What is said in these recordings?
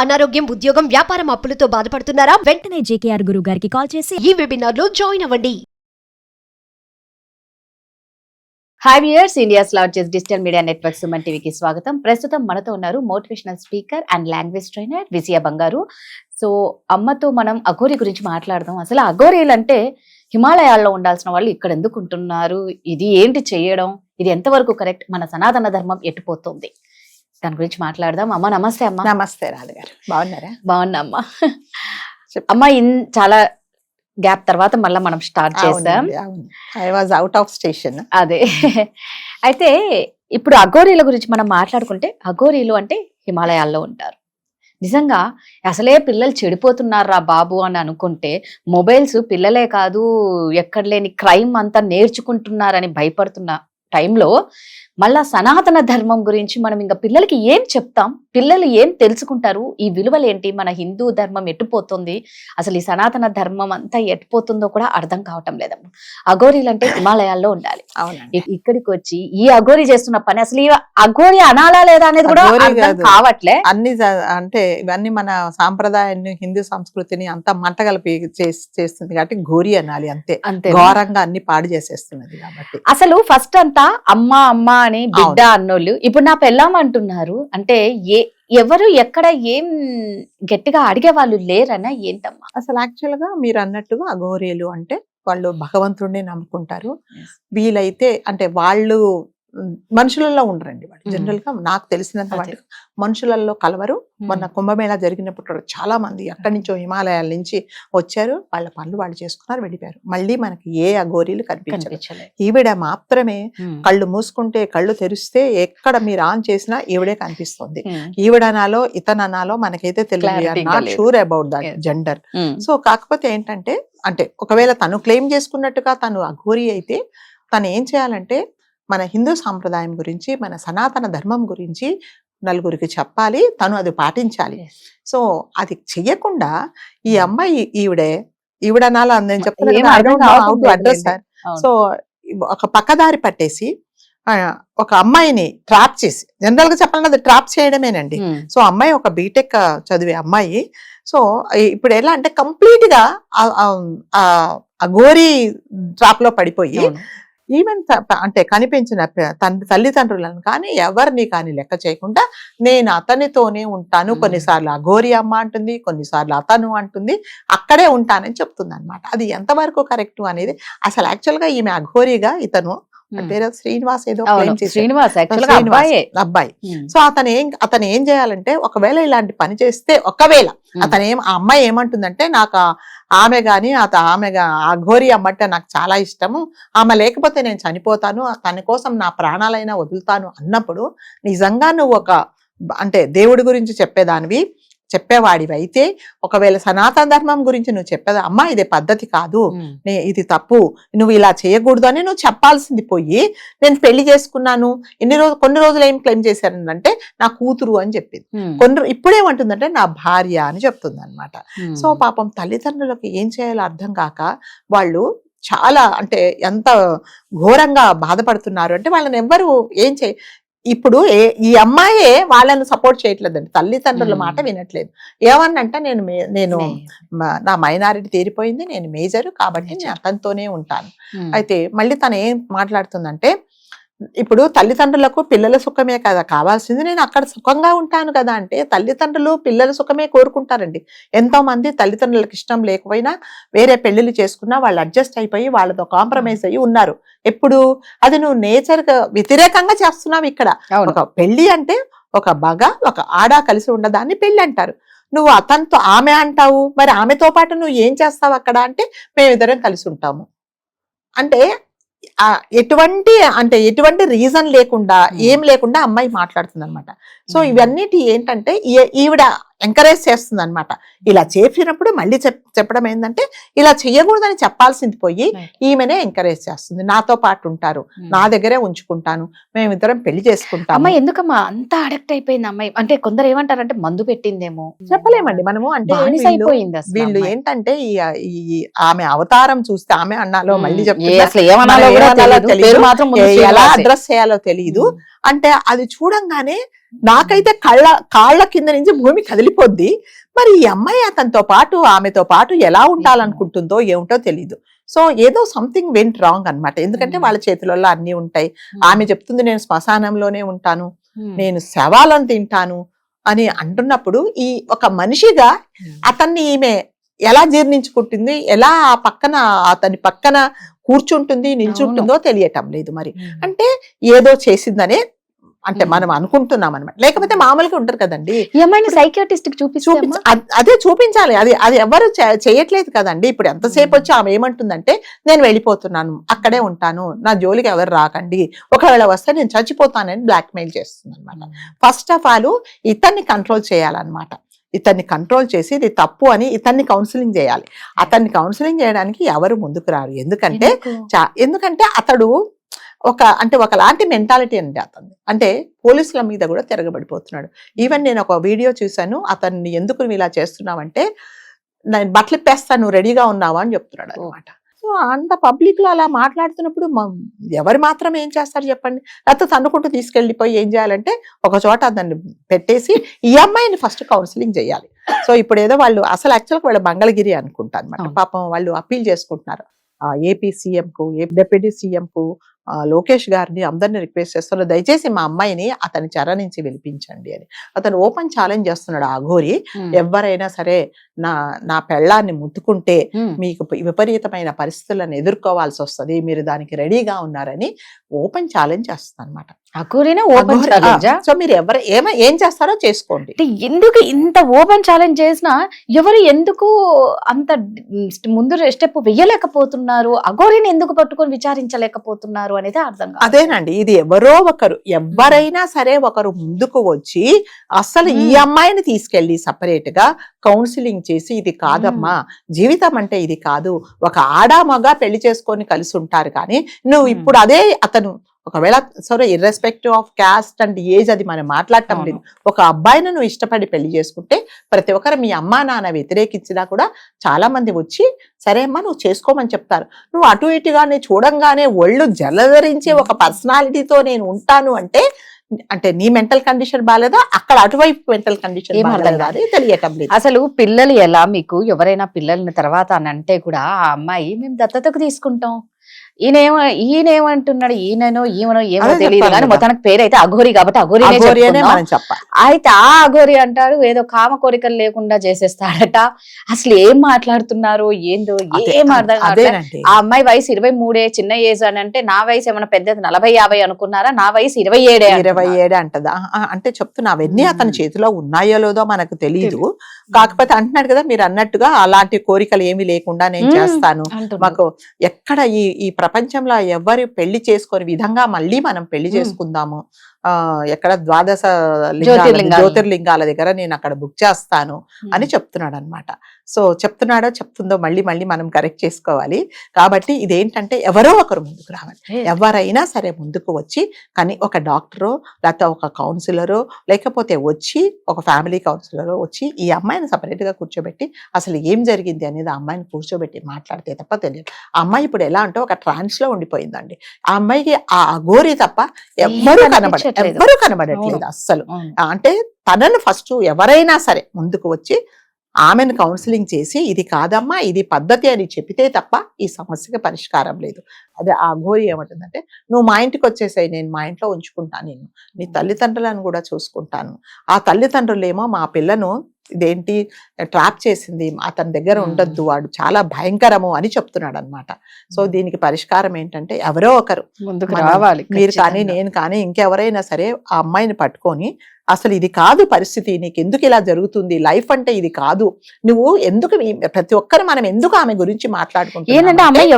అనారోగ్యం, ఉద్యోగం, వ్యాపారం అప్పులతో బాధపడుతున్నారా? వెంటనే జేకేఆర్ గురువు గారికి కాల్ చేసి ఈ వెబినార్ లో జాయిన్ అవ్వండి. Hi viewers, India's largest digital media network Suman టీవీకి స్వాగతం. ప్రస్తుతం మనతో ఉన్నారు motivational speaker and language trainer Vijaya Bangaru. So అమ్మతో మనం అఘోరి గురించి మాట్లాడదాం. అసలు అఘోరీలు అంటే హిమాలయాల్లో ఉండాల్సిన వాళ్ళు ఇక్కడ ఎందుకు ఉంటున్నారు? ఇది ఏంటి చేయడం? ఇది ఎంతవరకు కరెక్ట్? మన సనాతన ధర్మం ఎట్టుపోతుంది? దాని గురించి మాట్లాడదాం. అమ్మ నమస్తే. అమ్మ నమస్తే రాధగారు, బాగున్నారా? బాగున్నా అమ్మ. అమ్మ చాలా గ్యాప్ తర్వాత మళ్ళీ మనం స్టార్ట్ చేసాం. I was out of station. అదే అయితే ఇప్పుడు అఘోరీల గురించి మనం మాట్లాడుకుంటే, అఘోరీలు అంటే హిమాలయాల్లో ఉంటారు. నిజంగా అసలే పిల్లలు చెడిపోతున్నారా బాబు అని అనుకుంటే, మొబైల్స్ పిల్లలే కాదు ఎక్కడ లేని క్రైమ్ అంతా నేర్చుకుంటున్నారని భయపడుతున్న టైంలో మళ్ళా సనాతన ధర్మం గురించి మనం ఇంకా పిల్లలకి ఏం చెప్తాం? పిల్లలు ఏం తెలుసుకుంటారు? ఈ విలువలు ఏంటి? మన హిందూ ధర్మం ఎట్టుపోతుంది? అసలు ఈ సనాతన ధర్మం అంతా ఎట్టుపోతుందో కూడా అర్థం కావటం లేదమ్మా. అఘోరీలు అంటే హిమాలయాల్లో ఉండాలి. ఇక్కడికి వచ్చి ఈ అఘోరి చేస్తున్న పని అసలు ఈ అఘోరి అనాలా లేదా అనేది కూడా అర్థం కావట్లే. అన్ని అంటే ఇవన్నీ మన సాంప్రదాయాన్ని, హిందూ సంస్కృతిని అంతా మంటగలిపి చేస్తుంది కాబట్టి ఘోరి అనాలి. అంతే, ఘోరంగా అన్ని పాడు చేసేస్తున్నది కాబట్టి. అసలు ఫస్ట్ అంతా అమ్మ అమ్మ అని బిడ్డ అన్నోళ్ళు ఇప్పుడు నా పెళ్ళాం అంటున్నారు. అంటే ఎవరు ఎక్కడ ఏం గట్టిగా అడిగే వాళ్ళు లేరనా ఏంటమ్మా? అసలు యాక్చువల్ గా మీరు అన్నట్టుగా అఘోరీలు అంటే వాళ్ళు భగవంతుడిని నమ్ముకుంటారు. వీలైతే అంటే వాళ్ళు మనుషులలో ఉండరండి. వాళ్ళు జనరల్ గా నాకు తెలిసినంత వాళ్ళు మనుషులలో కలవరు. మొన్న కుంభమేళా జరిగినప్పుడు చాలా మంది ఎక్కడి నుంచో హిమాలయాల నుంచి వచ్చారు. వాళ్ళ పనులు వాళ్ళు చేసుకున్నారు, వెళ్ళిపోయారు. మళ్ళీ మనకి ఏ అఘోరీలు కనిపించలేదు. ఈవిడ మాత్రమే కళ్ళు మూసుకుంటే, కళ్ళు తెరిస్తే ఎక్కడ మీరు ఆన్ చేసినా ఈవిడే కనిపిస్తుంది. ఈవిడనాలో ఇతననాలో మనకైతే తెలియదు. Not sure about that gender. So కాకపోతే ఏంటంటే, అంటే ఒకవేళ తను క్లెయిమ్ చేసుకున్నట్టుగా తను అఘోరీ అయితే తను ఏం చేయాలంటే, మన హిందూ సాంప్రదాయం గురించి, మన సనాతన ధర్మం గురించి నలుగురికి చెప్పాలి. తను అది పాటించాలి. సో అది చెయ్యకుండా ఈ అమ్మాయి ఈవిడనాలో నేను చెప్తాను సార్. సో ఒక పక్కదారి పట్టేసి ఒక అమ్మాయిని ట్రాప్ చేసి, జనరల్ గా చెప్పాలంటే అది ట్రాప్ చేయడమేనండి. సో అమ్మాయి ఒక బీటెక్ చదివే అమ్మాయి. సో ఇప్పుడు ఎలా అంటే కంప్లీట్ గా అఘోరీ ట్రాప్ లో పడిపోయి ఈవెన్ అంటే కనిపించిన తల్లిదండ్రులను కానీ ఎవరిని కానీ లెక్క చేయకుండా నేను అతనితోనే ఉంటాను, కొన్నిసార్లు అఘోరి అమ్మ అంటుంది, కొన్నిసార్లు అతను అంటుంది, అక్కడే ఉంటానని చెప్తుంది అనమాట. అది ఎంతవరకు కరెక్ట్ అనేది అసలు యాక్చువల్ గా ఈమె అఘోరిగా, ఇతను పేరు శ్రీనివాస్ ఏదో అబ్బాయి. సో అతను ఏం చేయాలంటే, ఒకవేళ ఇలాంటి పని చేస్తే, ఒకవేళ ఆ అమ్మాయి ఏమంటుందంటే, నాకు ఆమె గాని అఘోరి అమ్మంటే నాకు చాలా ఇష్టము, ఆమె లేకపోతే నేను చనిపోతాను, తన కోసం నా ప్రాణాలైనా వదులుతాను అన్నప్పుడు, నిజంగా నువ్వు అంటే దేవుడి గురించి చెప్పేవాడివి అయితే, ఒకవేళ సనాతన ధర్మం గురించి నువ్వు చెప్పేది, అమ్మా ఇది పద్ధతి కాదు, ఇది తప్పు, నువ్వు ఇలా చేయకూడదు అని నువ్వు చెప్పాల్సింది పోయి, నేను పెళ్లి చేసుకున్నాను కొన్ని రోజులు ఏం క్లెయిమ్ చేశారంటే నా కూతురు అని చెప్పింది. ఇప్పుడేమంటుందంటే నా భార్య అని చెప్తుంది అనమాట. సో పాపం తల్లిదండ్రులకు ఏం చేయాలో అర్థం కాక వాళ్ళు చాలా అంటే ఎంత ఘోరంగా బాధపడుతున్నారు అంటే, వాళ్ళని ఎవ్వరు ఏం ఇప్పుడు ఈ అమ్మాయే వాళ్ళని సపోర్ట్ చేయట్లేదండి, తల్లిదండ్రుల మాట వినట్లేదు. ఏమన్నంటే, నేను నా మైనారిటీ తీరిపోయింది, నేను మేజర్ కాబట్టి నేను అతనితోనే ఉంటాను. అయితే మళ్ళీ తను ఏం మాట్లాడుతుందంటే, ఇప్పుడు తల్లిదండ్రులకు పిల్లల సుఖమే కదా కావాల్సింది, నేను అక్కడ సుఖంగా ఉంటాను కదా అంటే, తల్లిదండ్రులు పిల్లల సుఖమే కోరుకుంటారండి. ఎంతో మంది తల్లిదండ్రులకు ఇష్టం లేకపోయినా వేరే పెళ్లిళ్ళు చేసుకున్నా వాళ్ళు అడ్జస్ట్ అయిపోయి వాళ్ళతో కాంప్రమైజ్ అయ్యి ఉన్నారు. ఎప్పుడు అది నువ్వు నేచర్ వ్యతిరేకంగా చేస్తున్నావు. ఇక్కడ ఒక పెళ్లి అంటే ఒక మగ ఒక ఆడ కలిసి ఉండదాన్ని పెళ్లి అంటారు. నువ్వు అతనితో ఆమె అంటావు, మరి ఆమెతో పాటు నువ్వు ఏం చేస్తావు అక్కడ అంటే, మేమిద్దరం కలిసి ఉంటాము అంటే ఎటువంటి రీజన్ లేకుండా, ఏం లేకుండా అమ్మాయి మాట్లాడుతుంది అనమాట. సో ఇవన్నిటి ఏంటంటే ఈవిడ ఎంకరేజ్ చేస్తుంది అనమాట. ఇలా చేసినప్పుడు మళ్ళీ చెప్పడం ఏంటంటే, ఇలా చెయ్యకూడదని చెప్పాల్సింది పోయి ఈమెనే ఎంకరేజ్ చేస్తుంది. నాతో పాటు ఉంటారు, నా దగ్గరే ఉంచుకుంటాను, మేమిద్దరం పెళ్లి చేసుకుంటాం. అమ్మాయి ఎందుకమ్మా అంత అడిక్ట్ అయిపోయింది అమ్మాయి? అంటే కొందరు ఏమంటారంటే మందు పెట్టిందేమో, చెప్పలేమండి మనము. అంటే వీళ్ళు ఏంటంటే ఆమె అవతారం చూస్తే, ఆమె అన్నాలో మళ్ళీ ఎలా అడ్రస్ చేయాలో తెలియదు. అంటే అది చూడంగానే నాకైతే కాళ్ళ కింద నుంచి భూమి కదిలిపోద్ది. మరి ఈ అమ్మాయి అతనితో పాటు ఆమెతో పాటు ఎలా ఉండాలనుకుంటుందో ఏమిటో తెలీదు. సో ఏదో సంథింగ్ వెంట్ రాంగ్ అన్నమాట. ఎందుకంటే వాళ్ళ చేతులలో అన్ని ఉంటాయి. ఆమె చెప్తుంది నేను శ్మశానంలోనే ఉంటాను, నేను శవాలను తింటాను అని అంటున్నప్పుడు ఈ ఒక మనిషిగా అతన్ని ఈమె ఎలా జీర్ణించుకుంటుంది, ఎలా ఆ పక్కన అతని పక్కన కూర్చుంటుంది, నిల్చుంటుందో తెలియటం లేదు. మరి అంటే ఏదో చేసిందనే అంటే మనం అనుకుంటున్నాం అనమాట. లేకపోతే మామూలుగా ఉంటారు కదండి. సైకియాట్రిస్ట్ కి చూపించి అదే చూపించాలి. అది ఎవరు చేయట్లేదు కదండి. ఇప్పుడు ఎంతసేపు వచ్చి ఆమె ఏమంటుందంటే నేను వెళ్ళిపోతున్నాను, అక్కడే ఉంటాను, నా జోలికి ఎవరు రాకండి, ఒకవేళ వస్తే నేను చచ్చిపోతానని బ్లాక్ మెయిల్ చేస్తుంది అనమాట. ఫస్ట్ ఆఫ్ ఆల్ ఇతన్ని కంట్రోల్ చేయాలన్నమాట. ఇతన్ని కంట్రోల్ చేసి ఇది తప్పు అని ఇతన్ని కౌన్సిలింగ్ చేయాలి. అతన్ని కౌన్సిలింగ్ చేయడానికి ఎవరు ముందుకు రారు. ఎందుకంటే అతడు ఒకలాంటి మెంటాలిటీ అండి అతను. అంటే పోలీసుల మీద కూడా తిరగబడిపోతున్నాడు. ఈవెన్ నేను ఒక వీడియో చూశాను, అతన్ని ఎందుకు ఇలా చేస్తున్నావంటే నేను బట్టలు ఇప్పేస్తాను రెడీగా ఉన్నావా అని చెప్తున్నాడు అనమాట. సో అంత పబ్లిక్ లో అలా మాట్లాడుతున్నప్పుడు ఎవరు మాత్రం ఏం చేస్తారు చెప్పండి. లేకపోతే తన్నుకుంటూ తీసుకెళ్లిపోయి ఏం చేయాలంటే ఒక చోట దాన్ని పెట్టేసి ఈ అమ్మాయిని ఫస్ట్ కౌన్సిలింగ్ చేయాలి. సో ఇప్పుడు ఏదో వాళ్ళు అసలు యాక్చువల్గా వాళ్ళ మంగళగిరి అనుకుంటా అనమాట. పాపం వాళ్ళు అప్పీల్ చేసుకుంటున్నారు ఏపీ సీఎం కు, డిప్యూటీ సీఎం కు, లోకేష్ గారిని అందరిని రిక్వెస్ట్ చేస్తున్నారు, దయచేసి మా అమ్మాయిని అతని చెర నుంచి విలిపించండి అని. అతను ఓపెన్ ఛాలెంజ్ చేస్తున్నాడు అఘోరి. ఎవరైనా సరే నా పెళ్ళాన్ని ముట్టుకుంటే మీకు విపరీతమైన పరిస్థితులను ఎదుర్కోవాల్సి వస్తుంది, మీరు దానికి రెడీగా ఉన్నారని ఓపెన్ ఛాలెంజ్ చేస్తున్నారు అనమాట. సో మీరు ఏం చేస్తారో చేసుకోండి. ఎందుకు ఇంత ఓపెన్ ఛాలెంజ్ చేసినా ఎవరు ఎందుకు అంత ముందు స్టెప్ వెయ్యలేకపోతున్నారు, అఘోరిని ఎందుకు పట్టుకొని విచారించలేకపోతున్నారు అనేది అర్థం కాదు. అదేనండి, ఇది ఎవరో ఒకరు ఎవరైనా సరే ఒకరు ముందుకు వచ్చి అసలు ఈ అమ్మాయిని తీసుకెళ్లి సపరేట్ గా కౌన్సిలింగ్ చేసి ఇది కాదమ్మా, జీవితం అంటే ఇది కాదు, ఒక ఆడా మగ పెళ్లి చేసుకొని కలిసి ఉంటారు, కానీ నువ్వు ఇప్పుడు అదే అతను ఒకవేళ సరే irrespective of caste and age అది మనం మాట్లాడటం లేదు. ఒక అబ్బాయిని నువ్వు ఇష్టపడి పెళ్లి చేసుకుంటే ప్రతి ఒక్కరు మీ అమ్మా నాన్న వ్యతిరేకించినా కూడా చాలా మంది వచ్చి సరే అమ్మా నువ్వు చేసుకోమని చెప్తారు. నువ్వు అటు ఇటుగానే చూడంగానే ఒళ్ళు జలధరించి ఒక పర్సనాలిటీతో నేను ఉంటాను అంటే నీ మెంటల్ కండిషన్ బాగాలేదా, అక్కడ అటువైపు మెంటల్ కండిషన్ బాగాలేదా అని తెలియటం లేదు. అసలు పిల్లలు ఎలా మీకు ఎవరైనా పిల్లల్ని తర్వాత అని అంటే కూడా ఆ అమ్మాయి మేము దత్తతకు తీసుకుంటాం, ఈయనేమంటున్నాడు, ఈయనో ఏమో తెలియదు కానీ మొత్తానికి పేరు అయితే అఘోరి కాబట్టి అఘోరి మనం చెప్పాలి. అయితే ఆ అఘోరి అంటాడు ఏదో కామ కోరికలు లేకుండా చేసేస్తాడట. అసలు ఏం మాట్లాడుతున్నారు ఏందో ఏం అర్థం కాదు. ఆ అమ్మాయి వయసు 23 చిన్న ఏజ్ అని అంటే నా వయసు ఏమైనా పెద్దది 40-50 అనుకున్నారా, నా వయసు 27 అంటదా. అంటే చెప్తున్నా అవన్నీ అతని చేతిలో ఉన్నాయో లేదో మనకు తెలియదు. కాకపోతే అంటున్నాడు కదా మీరు అన్నట్టుగా అలాంటి కోరికలు ఏమి లేకుండా నేను చేస్తాను, మాకు ఎక్కడ ఈ ప్రపంచంలో ఎవరు పెళ్లి చేసుకునే విధంగా మళ్ళీ మనం పెళ్లి చేసుకుందాము, ఎక్కడ 12 జ్యోతిర్లింగాల దగ్గర నేను అక్కడ బుక్ చేస్తాను అని చెప్తున్నాడు అనమాట. సో చెప్తుందో మళ్ళీ మనం కరెక్ట్ చేసుకోవాలి. కాబట్టి ఇదేంటంటే ఎవరో ఒకరు ముందుకు రావాలి. ఎవరైనా సరే ముందుకు వచ్చి కానీ ఒక డాక్టరో లేకపోతే ఒక కౌన్సిలరో లేకపోతే వచ్చి ఒక ఫ్యామిలీ కౌన్సిలరో వచ్చి ఈ అమ్మాయిని సపరేట్ గా కూర్చోబెట్టి అసలు ఏం జరిగింది అనేది ఆ అమ్మాయిని కూర్చోబెట్టి మాట్లాడితే తప్ప తెలియదు. ఆ అమ్మాయి ఇప్పుడు ఎలా అంటే ఒక ట్రాన్స్ లో ఉండిపోయిందండి. ఆ అమ్మాయికి ఆ అఘోరి తప్ప ఎవ్వరూ కనబడట్లేదు అస్సలు. అంటే తనను ఫస్ట్ ఎవరైనా సరే ముందుకు వచ్చి ఆమెను కౌన్సిలింగ్ చేసి ఇది కాదమ్మా ఇది పద్ధతి అని చెప్తే తప్ప ఈ సమస్యకి పరిష్కారం లేదు. అదే ఆ అఘోరి ఏమంటుందంటే నువ్వు మా ఇంటికి వచ్చేసాయి, నేను మా ఇంట్లో ఉంచుకుంటాను, నేను నీ తల్లిదండ్రులను కూడా చూసుకుంటాను. ఆ తల్లిదండ్రులేమో మా పిల్లను ఇదేంటి ట్రాప్ చేసింది, అతని దగ్గర ఉండొద్దు, వాడు చాలా భయంకరము అని చెప్తున్నాడు అనమాట. సో దీనికి పరిష్కారం ఏంటంటే ఎవరో ఒకరు ముందుకు రావాలి. మీరు కానీ నేను కానీ ఇంకెవరైనా సరే ఆ అమ్మాయిని పట్టుకొని అసలు ఇది కాదు పరిస్థితి, నీకు ఎందుకు ఇలా జరుగుతుంది, లైఫ్ అంటే ఇది కాదు, నువ్వు ఎందుకు ప్రతి ఒక్కరు మనం ఎందుకు ఆమె గురించి మాట్లాడుకుంటున్నాం ఏంటంటే అమ్మాయి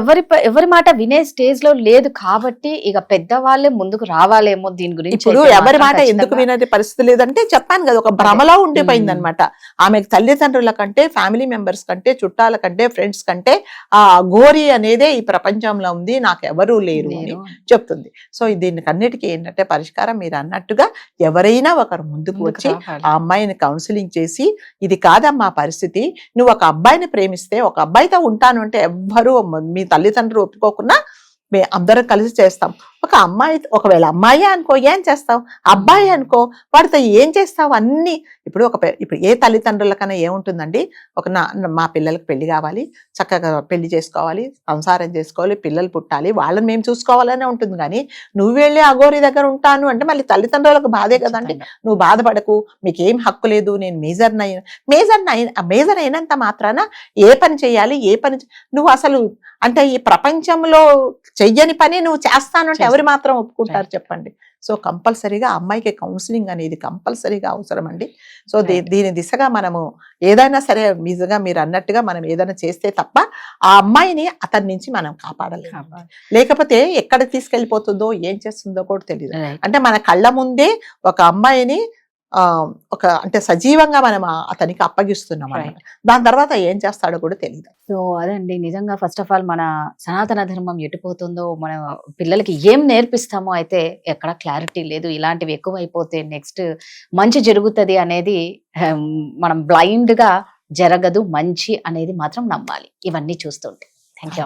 ఎవరి మాట వినే స్టేజ్ లో లేదు కాబట్టి ఇక పెద్దవాళ్ళే ముందుకు రావాలేమో దీని గురించి. ఇప్పుడు ఎవరి మాట ఎందుకు వినే పరిస్థితి లేదంటే చెప్పాను కదా ఒక భ్రమలో ఉండిపోయింది అనమాట. ఆమెకు తల్లిదండ్రుల కంటే ఫ్యామిలీ మెంబర్స్ కంటే చుట్టాల కంటే ఫ్రెండ్స్ కంటే ఆ అఘోరి అనేదే ఈ ప్రపంచంలో ఉంది, నాకు ఎవరూ లేరు అని చెప్తుంది. సో దీనికి అన్నిటికీ ఏంటంటే పరిష్కారం మీరు అన్నట్టుగా ఎవరైనా ఒక ముందుకు వచ్చి ఆ అమ్మాయిని కౌన్సిలింగ్ చేసి ఇది కాదమ్మా పరిస్థితి, నువ్వు ఒక అబ్బాయిని ప్రేమిస్తే ఒక అబ్బాయితో ఉంటాను అంటే ఎవ్వరూ మీ తల్లిదండ్రులు ఒప్పుకోకుండా అందరం కలిసి చేస్తాం, ఒక అమ్మాయి, ఒకవేళ అమ్మాయి అనుకో ఏం చేస్తావు, అబ్బాయి అనుకో వాడితో ఏం చేస్తావు అన్ని. ఇప్పుడు ఏ తల్లిదండ్రులకన్నా ఏముంటుందండి, మా పిల్లలకి పెళ్లి కావాలి, చక్కగా పెళ్లి చేసుకోవాలి, సంసారం చేసుకోవాలి, పిల్లలు పుట్టాలి, వాళ్ళని మేము చూసుకోవాలనే ఉంటుంది. కానీ నువ్వు వెళ్ళి అఘోరి దగ్గర ఉంటాను అంటే మళ్ళీ తల్లిదండ్రులకు బాధే కదండి. నువ్వు బాధపడకు, మీకేం హక్కు లేదు, నేను మేజర్ అయినంత మాత్రాన ఏ పని చేయాలి, నువ్వు అసలు అంటే ఈ ప్రపంచంలో చెయ్యని పని నువ్వు చేస్తాను అంటే ఎవరు మాత్రం ఒప్పుకుంటారు చెప్పండి. సో కంపల్సరీగా అమ్మాయికి కౌన్సిలింగ్ అనేది కంపల్సరీగా అవసరం అండి. సో దీని దిశగా మనము ఏదైనా సరే నిజంగా మీరు అన్నట్టుగా మనం ఏదైనా చేస్తే తప్ప ఆ అమ్మాయిని అతని నుంచి మనం కాపాడలేము. లేకపోతే ఎక్కడ తీసుకెళ్లిపోతుందో ఏం చేస్తుందో కూడా తెలియదు. అంటే మన కళ్ళ ముందే ఒక అమ్మాయిని అంటే సజీవంగా మనం అతనికి అప్పగిస్తున్నాం అన్నమాట. దాని తర్వాత ఏం చేస్తాడో కూడా తెలియదు. సో అదండి, నిజంగా ఫస్ట్ ఆఫ్ ఆల్ మన సనాతన ధర్మం ఎటుపోతుందో, మన పిల్లలకి ఏం నేర్పిస్తామో అయితే ఎక్కడ క్లారిటీ లేదు. ఇలాంటివి ఎక్కువ అయిపోతే నెక్స్ట్ మంచి జరుగుతుంది అనేది మనం బ్లైండ్ గా జరగదు, మంచి అనేది మాత్రం నమ్మాలి ఇవన్నీ చూస్తుంటే. Thank you.